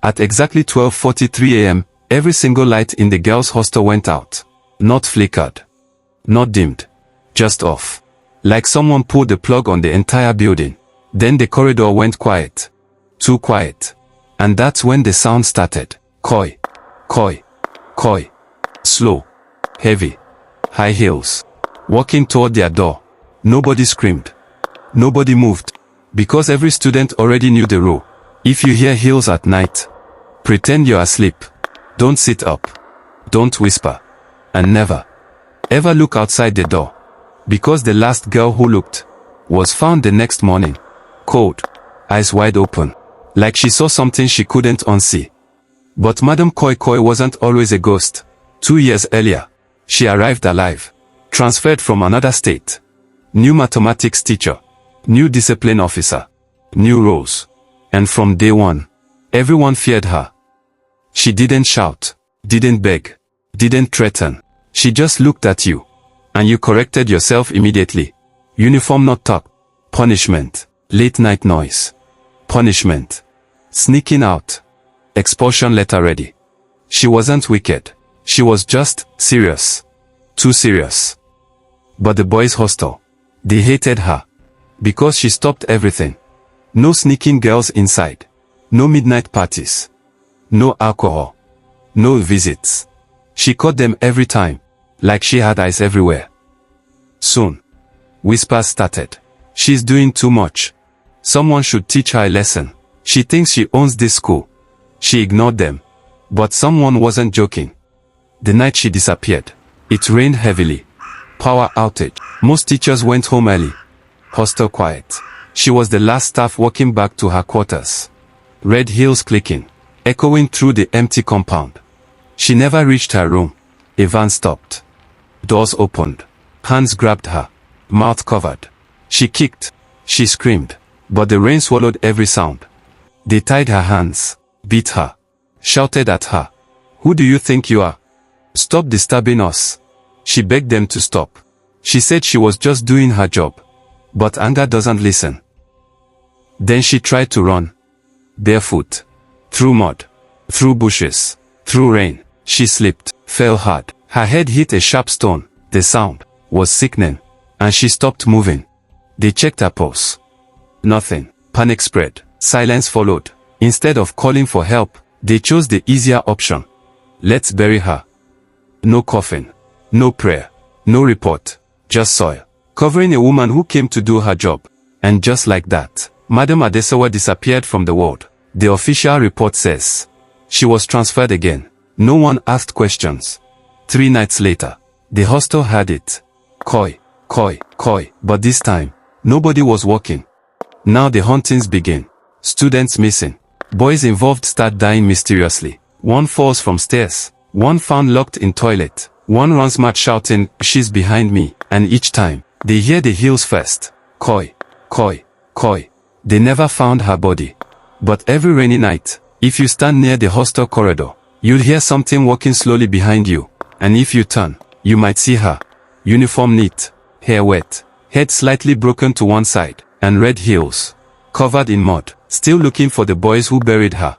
At exactly 12:43 a.m., every single light in the girls' hostel went out. Not flickered. Not dimmed. Just off. Like someone pulled the plug on the entire building. Then the corridor went quiet. Too quiet. And that's when the sound started. Koi. Koi. Koi. Slow. Heavy. High heels. Walking toward their door. Nobody screamed. Nobody moved. Because every student already knew the rule. If you hear heels at night, pretend you're asleep. Don't sit up. Don't whisper. And never, ever look outside the door. Because the last girl who looked was found the next morning. Cold. Eyes wide open. Like she saw something she couldn't unsee. But Madam KoiKoi wasn't always a ghost. 2 years earlier, she arrived alive. Transferred from another state. New mathematics teacher. New discipline officer. New roles. And from day one, everyone feared her. She didn't shout. Didn't beg. Didn't threaten. She just looked at you. And you corrected yourself immediately. Uniform not talk. Punishment. Late night noise. Punishment. Sneaking out. Expulsion letter ready. She wasn't wicked. She was just serious. Too serious. But the boys' hostel. They hated her. Because she stopped everything. No sneaking girls inside. No midnight parties. No alcohol. No visits. She caught them every time. Like she had eyes everywhere. Soon. Whispers started. She's doing too much. Someone should teach her a lesson. She thinks she owns this school. She ignored them. But someone wasn't joking. The night she disappeared, it rained heavily. Power outage. Most teachers went home early. Hostel quiet. She was the last staff walking back to her quarters. Red heels clicking, echoing through the empty compound. She never reached her room. A van stopped. Doors opened. Hands grabbed her. Mouth covered. She kicked. She screamed. But the rain swallowed every sound. They tied her hands. Beat her. Shouted at her. Who do you think you are? Stop disturbing us. She begged them to stop. She said she was just doing her job. But anger doesn't listen. Then she tried to run. Barefoot. Through mud. Through bushes. Through rain. She slipped. Fell hard. Her head hit a sharp stone. The sound was sickening. And she stopped moving. They checked her pulse. Nothing. Panic spread. Silence followed. Instead of calling for help, they chose the easier option. Let's bury her. No coffin. No prayer. No report. Just soil. Covering a woman who came to do her job. And just like that, Madam Adesawa disappeared from the world. The official report says she was transferred again. No one asked questions. 3 nights later, the hostel had it. Koi, koi, koi. But this time, nobody was walking. Now the hauntings begin. Students missing. Boys involved start dying mysteriously. One falls from stairs. One found locked in toilet. One runs mad shouting, "She's behind me." And each time, they hear the heels first. Koi, koi, koi. They never found her body. But every rainy night, if you stand near the hostel corridor, you'll hear something walking slowly behind you. And if you turn, you might see her. Uniform neat, hair wet, head slightly broken to one side, and red heels. Covered in mud, still looking for the boys who buried her.